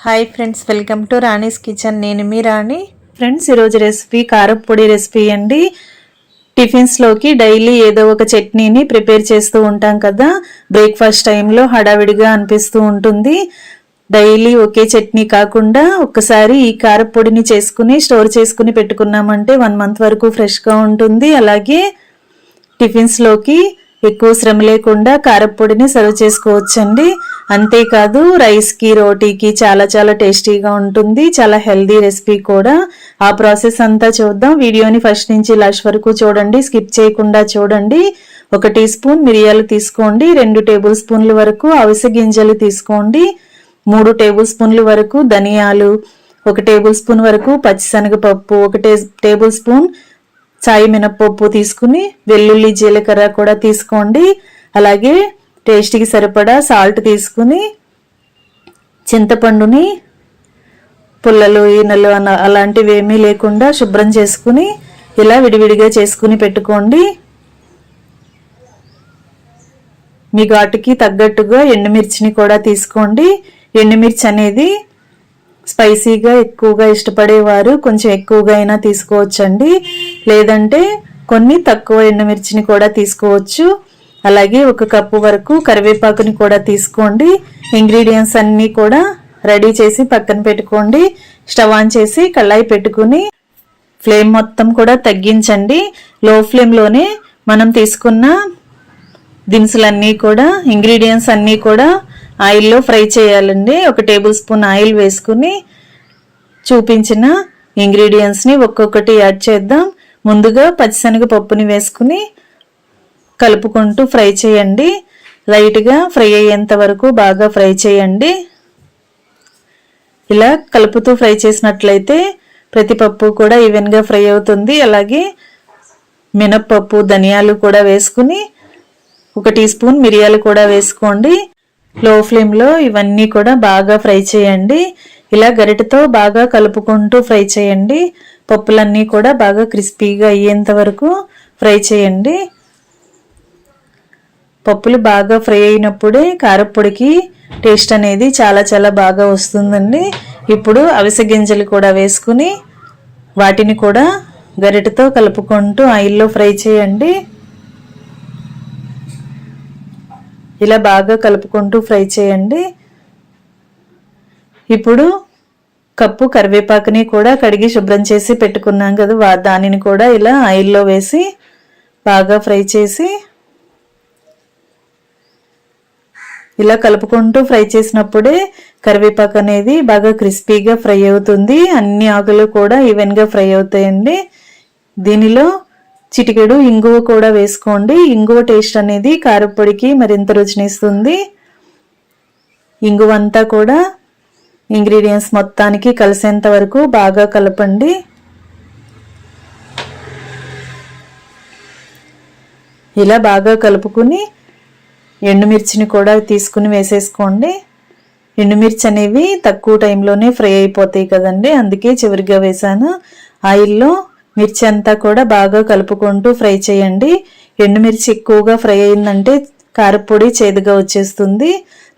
Hi friends, welcome to Rani's kitchen. నేను మీ రాణి. Friends, ఈరోజు recipe కారపొడి రెసిపీ అండి. టిఫిన్స్లోకి డైలీ ఏదో ఒక చట్నీని ప్రిపేర్ చేస్తూ ఉంటాం కదా. బ్రేక్ఫాస్ట్ టైంలో హడావిడిగా అనిపిస్తూ ఉంటుంది. డైలీ ఒకే చట్నీ కాకుండా ఒక్కసారి ఈ కారపొడిని చేసుకుని స్టోర్ చేసుకుని పెట్టుకున్నామంటే 1 మంత్ వరకు ఫ్రెష్గా ఉంటుంది. అలాగే టిఫిన్స్లోకి ఎక్కువ శ్రమ లేకుండా కారపొడిని సర్వ్ చేసుకోవచ్చండి. అంతేకాదు రైస్కి, రోటీకి చాలా చాలా టేస్టీగా ఉంటుంది. చాలా హెల్దీ రెసిపీ కూడా. ఆ ప్రాసెస్ అంతా చూద్దాం. వీడియోని ఫస్ట్ నుంచి లాస్ట్ వరకు చూడండి, స్కిప్ చేయకుండా చూడండి. 1 టీ స్పూన్ మిరియాలు తీసుకోండి. 2 టేబుల్ స్పూన్ల వరకు అవిసె గింజలు తీసుకోండి. 3 టేబుల్ స్పూన్ల వరకు ధనియాలు, 1 టేబుల్ స్పూన్ వరకు పచ్చిశనగపప్పు, 1 టేబుల్ స్పూన్ చాయ్ మినపప్పు తీసుకుని వెల్లుల్లి, జీలకర్ర కూడా తీసుకోండి. అలాగే టేస్ట్కి సరిపడా సాల్ట్ తీసుకుని చింతపండుని పుల్లలు, ఈనెలు అలాంటివి ఏమీ లేకుండా శుభ్రం చేసుకుని ఇలా విడివిడిగా చేసుకుని పెట్టుకోండి. మీ ఘాటుకి తగ్గట్టుగా ఎండుమిర్చిని కూడా తీసుకోండి. ఎండుమిర్చి అనేది స్పైసీగా ఎక్కువగా ఇష్టపడేవారు కొంచెం ఎక్కువగా అయినా తీసుకోవచ్చండి, లేదంటే కొన్ని తక్కువ ఎండుమిర్చిని కూడా తీసుకోవచ్చు. అలాగే 1 కప్పు వరకు కరివేపాకుని కూడా తీసుకోండి. ఇంగ్రీడియంట్స్ అన్నీ కూడా రెడీ చేసి పక్కన పెట్టుకోండి. స్టవ్ ఆన్ చేసి కళాయి పెట్టుకుని ఫ్లేమ్ మొత్తం కూడా తగ్గించండి. లో ఫ్లేమ్లోనే మనం తీసుకున్న దినుసులన్నీ కూడా, ఇంగ్రీడియంట్స్ అన్నీ కూడా ఆయిల్లో ఫ్రై చేయాలండి. 1 టేబుల్ స్పూన్ ఆయిల్ వేసుకుని చూపించిన ఇంగ్రీడియంట్స్ని ఒక్కొక్కటి యాడ్ చేద్దాం. ముందుగా పచ్చిశనగపప్పుని వేసుకుని కలుపుకుంటూ ఫ్రై చేయండి. లైట్గా ఫ్రై అయ్యేంత వరకు బాగా ఫ్రై చేయండి. ఇలా కలుపుతూ ఫ్రై చేసినట్లయితే ప్రతి పప్పు కూడా ఈవెన్గా ఫ్రై అవుతుంది. అలాగే మినప్పప్పు, ధనియాలు కూడా వేసుకుని 1 టీ స్పూన్ మిరియాలు కూడా వేసుకోండి. లో ఫ్లేమ్లో ఇవన్నీ కూడా బాగా ఫ్రై చేయండి. ఇలా గరిటెతో బాగా కలుపుకుంటూ ఫ్రై చేయండి. పప్పులన్నీ కూడా బాగా క్రిస్పీగా అయ్యేంత వరకు ఫ్రై చేయండి. పప్పులు బాగా ఫ్రై అయినప్పుడే కారపొడికి టేస్ట్ అనేది చాలా చాలా బాగా వస్తుందండి. ఇప్పుడు అవిసె గింజలు కూడా వేసుకుని వాటిని కూడా గరిటెతో కలుపుకుంటూ ఆయిల్లో ఫ్రై చేయండి. ఇలా బాగా కలుపుకుంటూ ఫ్రై చేయండి. ఇప్పుడు కప్పు కరివేపాకుని కూడా కడిగి శుభ్రం చేసి పెట్టుకున్నాం కదా, దానిని కూడా ఇలా ఆయిల్లో వేసి బాగా ఫ్రై చేసి ఇలా కలుపుకుంటూ ఫ్రై చేసినప్పుడే కరివేపాకు అనేది బాగా క్రిస్పీగా ఫ్రై అవుతుంది. అన్ని ఆకులు కూడా ఈవెన్గా ఫ్రై అవుతాయండి. దీనిలో చిటికెడు ఇంగువ కూడా వేసుకోండి. ఇంగువ టేస్ట్ అనేది కారపొడికి మరింత రుచినిస్తుంది. ఇంగువ అంతా కూడా ఇంగ్రీడియంట్స్ మొత్తానికి కలిసేంత వరకు బాగా కలపండి. ఇలా బాగా కలుపుకుని ఎండుమిర్చిని కూడా తీసుకుని వేసేసుకోండి. ఎండుమిర్చి అనేవి తక్కువ టైంలోనే ఫ్రై అయిపోతాయి కదండి, అందుకే చివరిగా వేసాను. ఆయిల్లో మిర్చి అంతా కూడా బాగా కలుపుకుంటూ ఫ్రై చేయండి. ఎండుమిర్చి ఎక్కువగా ఫ్రై అయిందంటే కారపొడి చేదుగా వచ్చేస్తుంది.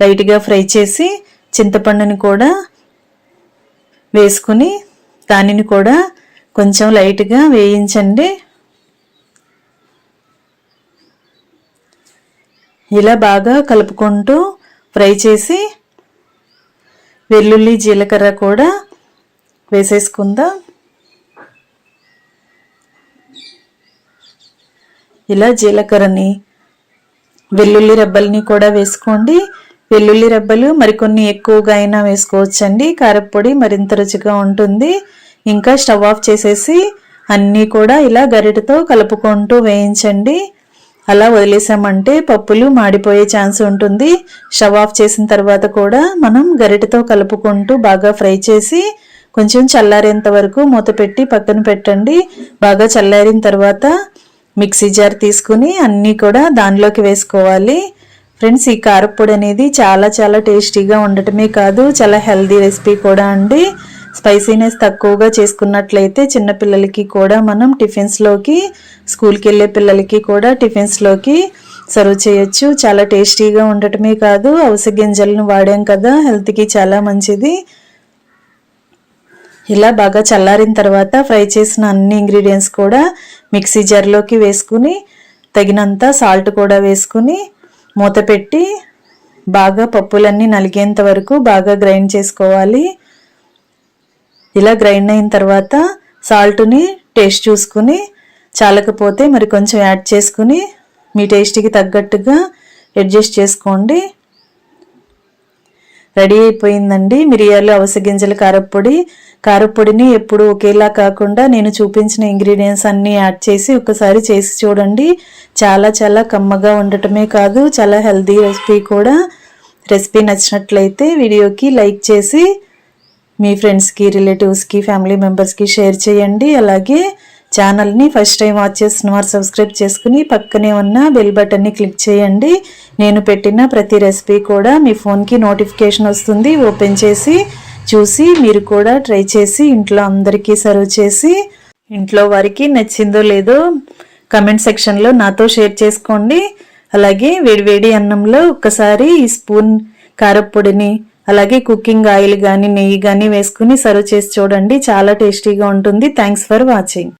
లైట్గా ఫ్రై చేసి చింతపండుని కూడా వేసుకుని దానిని కూడా కొంచెం లైట్గా వేయించండి. ఇలా బాగా కలుపుకుంటూ ఫ్రై చేసి వెల్లుల్లి, జీలకర్ర కూడా వేసేసుకుందాం. ఇలా జీలకర్రని, వెల్లుల్లి రెబ్బల్ని కూడా వేసుకోండి. వెల్లుల్లి రెబ్బలు మరికొన్ని ఎక్కువగా అయినా వేసుకోవచ్చండి. కారపొడి మరింత రుచిగా ఉంటుంది. ఇంకా స్టవ్ ఆఫ్ చేసేసి అన్నీ కూడా ఇలా గరిటెతో కలుపుకుంటూ వేయించండి. అలా వదిలేసామంటే పప్పులు మాడిపోయే ఛాన్స్ ఉంటుంది. స్టవ్ ఆఫ్ చేసిన తర్వాత కూడా మనం గరిటెతో కలుపుకుంటూ బాగా ఫ్రై చేసి కొంచెం చల్లారేంత వరకు మూత పెట్టి పక్కన పెట్టండి. బాగా చల్లారిన తర్వాత మిక్సీ జార్ తీసుకుని అన్నీ కూడా దానిలోకి వేసుకోవాలి. ఫ్రెండ్స్, ఈ కారపొడి అనేది చాలా చాలా టేస్టీగా ఉండటమే కాదు, చాలా హెల్దీ రెసిపీ కూడా అండి. స్పైసీనెస్ తక్కువగా చేసుకున్నట్లయితే చిన్నపిల్లలకి కూడా మనం టిఫిన్స్లోకి, స్కూల్కి వెళ్ళే పిల్లలకి కూడా టిఫిన్స్లోకి సర్వ్ చేయొచ్చు. చాలా టేస్టీగా ఉండటమే కాదు, అవిసె గింజలను వాడాం కదా, హెల్త్కి చాలా మంచిది. ఇలా బాగా చల్లారిన తర్వాత ఫ్రై చేసిన అన్ని ఇంగ్రీడియంట్స్ కూడా మిక్సీ జార్లోకి వేసుకుని తగినంత సాల్ట్ కూడా వేసుకుని మూత పెట్టి బాగా పప్పులన్నీ నలిగేంత వరకు బాగా గ్రైండ్ చేసుకోవాలి. ఇలా గ్రైండ్ అయిన తర్వాత సాల్ట్ని టేస్ట్ చూసుకుని చాలకపోతే మరి కొంచెం యాడ్ చేసుకుని మీ టేస్ట్కి తగ్గట్టుగా అడ్జస్ట్ చేసుకోండి. రెడీ అయిపోయిందండి మిరియాలు, అవిసె గింజల కారప్పొడి. కారప్పొడిని ఎప్పుడు ఒకేలా కాకుండా నేను చూపించిన ఇంగ్రీడియంట్స్ అన్నీ యాడ్ చేసి ఒకసారి చేసి చూడండి. చాలా చాలా కమ్మగా ఉండటమే కాదు, చాలా హెల్తీ రెసిపీ కూడా. రెసిపీ నచ్చినట్లయితే వీడియోకి లైక్ చేసి మీ ఫ్రెండ్స్కి, రిలేటివ్స్కి, ఫ్యామిలీ మెంబర్స్కి షేర్ చేయండి. అలాగే ఛానల్ని ఫస్ట్ టైం వాచ్ చేస్తున్న వారు సబ్స్క్రైబ్ చేసుకుని పక్కనే ఉన్న బెల్ బటన్ని క్లిక్ చేయండి. నేను పెట్టిన ప్రతి రెసిపీ కూడా మీ ఫోన్కి నోటిఫికేషన్ వస్తుంది. ఓపెన్ చేసి చూసి మీరు కూడా ట్రై చేసి ఇంట్లో అందరికీ సర్వ్ చేసి ఇంట్లో వారికి నచ్చిందో లేదో కమెంట్ సెక్షన్లో నాతో షేర్ చేసుకోండి. అలాగే వేడివేడి అన్నంలో ఒక్కసారి ఈ స్పూన్ కారప్పొడిని అలాగే కుకింగ్ ఆయిల్ కానీ నెయ్యి కానీ వేసుకుని సర్వ్ చేసి చూడండి. చాలా టేస్టీగా ఉంటుంది. Thanks for watching.